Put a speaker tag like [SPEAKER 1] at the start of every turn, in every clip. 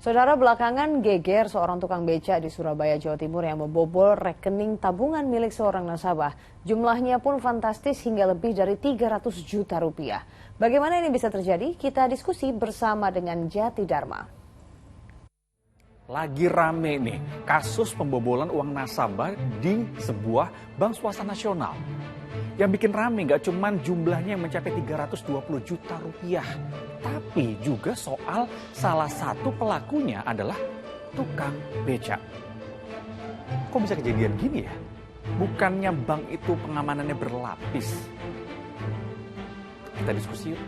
[SPEAKER 1] Saudara, belakangan geger seorang tukang beca di Surabaya, Jawa Timur yang membobol rekening tabungan milik seorang nasabah. Jumlahnya pun fantastis hingga lebih dari 300 juta rupiah. Bagaimana ini bisa terjadi? Kita diskusi bersama dengan Jati Dharma.
[SPEAKER 2] Lagi rame nih, kasus pembobolan uang nasabah di sebuah bank swasta nasional. Yang bikin rame gak cuman jumlahnya yang mencapai 320 juta rupiah, tapi juga soal salah satu pelakunya adalah tukang beca. Kok bisa kejadian gini ya? Bukannya bank itu pengamanannya berlapis? Kita diskusi yuk.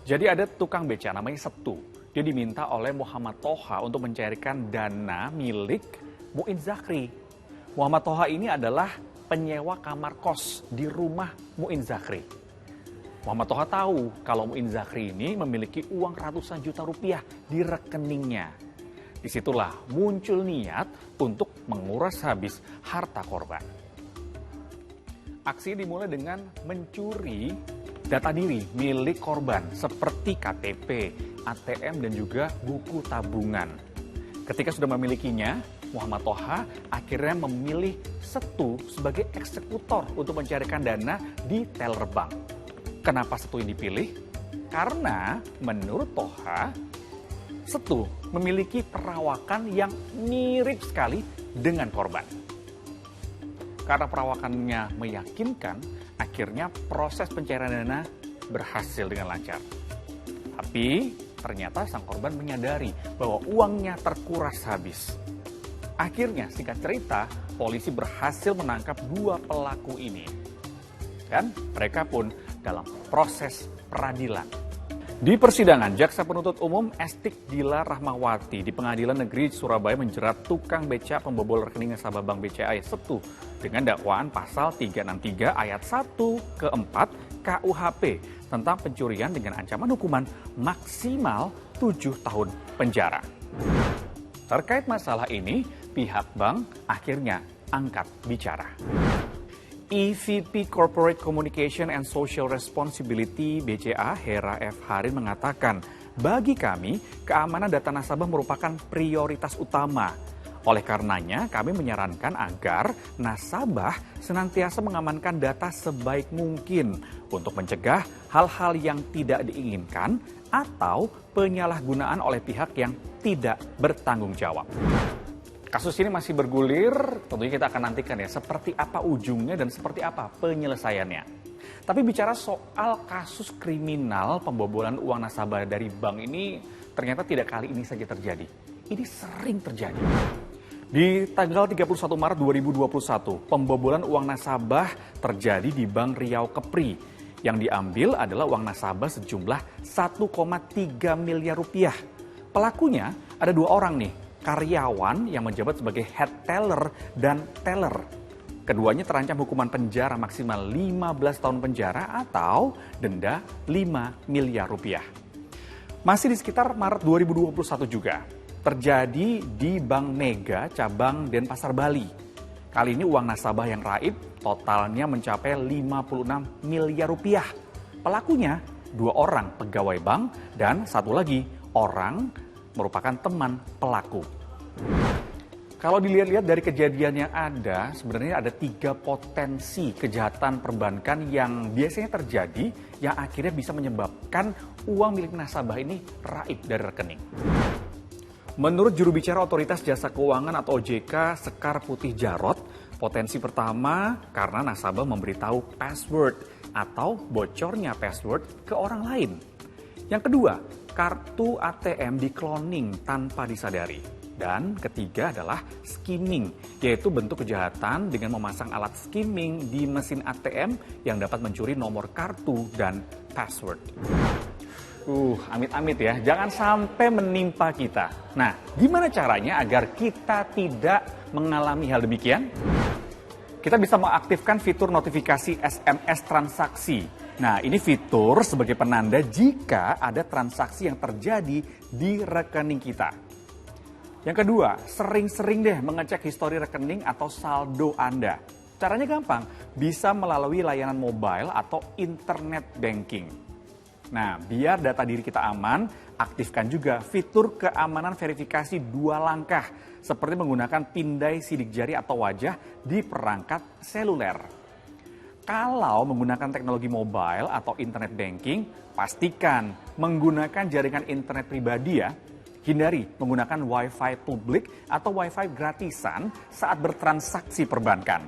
[SPEAKER 2] Jadi ada tukang beca namanya Setu. Dia diminta oleh Muhammad Toha untuk mencairkan dana milik Muin Zakri. Muhammad Toha ini adalah penyewa kamar kos di rumah Muin Zakri. Muhammad Toha tahu kalau Muin Zakri ini memiliki uang ratusan juta rupiah di rekeningnya. Disitulah muncul niat untuk menguras habis harta korban. Aksi dimulai dengan mencuri data diri milik korban seperti KTP, ATM, dan juga buku tabungan. Ketika sudah memilikinya, Muhammad Toha akhirnya memilih Setu sebagai eksekutor untuk mencarikan dana di teller bank. Kenapa Setu yang dipilih? Karena menurut Toha, Setu memiliki perawakan yang mirip sekali dengan korban. Karena perawakannya meyakinkan, akhirnya proses pencairan dana berhasil dengan lancar. Tapi ternyata sang korban menyadari bahwa uangnya terkuras habis. Akhirnya, singkat cerita, polisi berhasil menangkap dua pelaku ini. Dan mereka pun dalam proses peradilan. Di persidangan, Jaksa Penuntut Umum Estik Dila Rahmawati di Pengadilan Negeri Surabaya menjerat tukang beca pembobol rekening nasabah Bank BCA Setu dengan dakwaan pasal 363 ayat 1 ke 4 KUHP tentang pencurian dengan ancaman hukuman maksimal 7 tahun penjara. Terkait masalah ini, pihak bank akhirnya angkat bicara. EVP Corporate Communication and Social Responsibility BCA Hera F. Harin mengatakan, bagi kami, keamanan data nasabah merupakan prioritas utama. Oleh karenanya, kami menyarankan agar nasabah senantiasa mengamankan data sebaik mungkin untuk mencegah hal-hal yang tidak diinginkan atau penyalahgunaan oleh pihak yang tidak bertanggung jawab. Kasus ini masih bergulir, tentunya kita akan nantikan ya seperti apa ujungnya dan seperti apa penyelesaiannya. Tapi bicara soal kasus kriminal pembobolan uang nasabah dari bank ini ternyata tidak kali ini saja terjadi. Ini sering terjadi. Di tanggal 31 Maret 2021, pembobolan uang nasabah terjadi di Bank Riau Kepri. Yang diambil adalah uang nasabah sejumlah 1,3 miliar rupiah. Pelakunya ada dua orang nih. Karyawan yang menjabat sebagai head teller dan teller. Keduanya terancam hukuman penjara maksimal 15 tahun penjara atau denda 5 miliar rupiah. Masih di sekitar Maret 2021 juga, terjadi di Bank Mega cabang Denpasar Bali. Kali ini uang nasabah yang raib totalnya mencapai 56 miliar rupiah. Pelakunya 2 orang pegawai bank dan satu lagi orang merupakan teman pelaku. Kalau dilihat-lihat dari kejadian yang ada, sebenarnya ada 3 potensi kejahatan perbankan yang biasanya terjadi yang akhirnya bisa menyebabkan uang milik nasabah ini raib dari rekening. Menurut juru bicara Otoritas Jasa Keuangan atau OJK Sekar Putih Jarot, potensi pertama karena nasabah memberitahu password atau bocornya password ke orang lain. Yang kedua, kartu ATM di-cloning tanpa disadari. Dan ketiga adalah skimming, yaitu bentuk kejahatan dengan memasang alat skimming di mesin ATM yang dapat mencuri nomor kartu dan password. Amit-amit ya, jangan sampai menimpa kita. Nah, gimana caranya agar kita tidak mengalami hal demikian? Kita bisa mengaktifkan fitur notifikasi SMS transaksi. Nah, ini fitur sebagai penanda jika ada transaksi yang terjadi di rekening kita. Yang kedua, sering-sering deh mengecek histori rekening atau saldo Anda. Caranya gampang, bisa melalui layanan mobile atau internet banking. Nah, biar data diri kita aman, aktifkan juga fitur keamanan verifikasi 2 langkah, seperti menggunakan pindai sidik jari atau wajah di perangkat seluler. Kalau menggunakan teknologi mobile atau internet banking, pastikan menggunakan jaringan internet pribadi ya. Hindari menggunakan wifi publik atau wifi gratisan saat bertransaksi perbankan.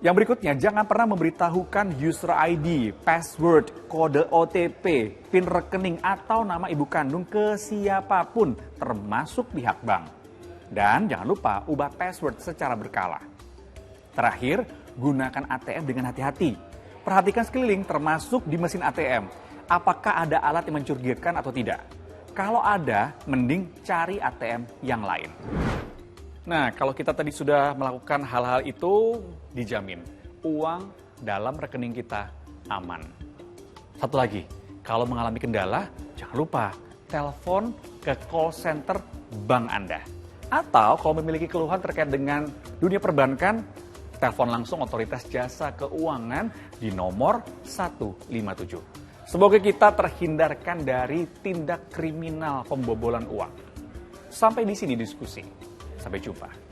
[SPEAKER 2] Yang berikutnya, jangan pernah memberitahukan user ID, password, kode OTP, PIN rekening, atau nama ibu kandung ke siapapun, termasuk pihak bank. Dan jangan lupa ubah password secara berkala. Terakhir, gunakan ATM dengan hati-hati. Perhatikan sekeliling, termasuk di mesin ATM. Apakah ada alat yang mencurigakan atau tidak? Kalau ada, mending cari ATM yang lain. Nah, kalau kita tadi sudah melakukan hal-hal itu, dijamin uang dalam rekening kita aman. Satu lagi, kalau mengalami kendala, jangan lupa telepon ke call center bank Anda. Atau kalau memiliki keluhan terkait dengan dunia perbankan, telepon langsung otoritas jasa keuangan di nomor 157. Semoga kita terhindarkan dari tindak kriminal pembobolan uang. Sampai di sini diskusi. Sampai jumpa.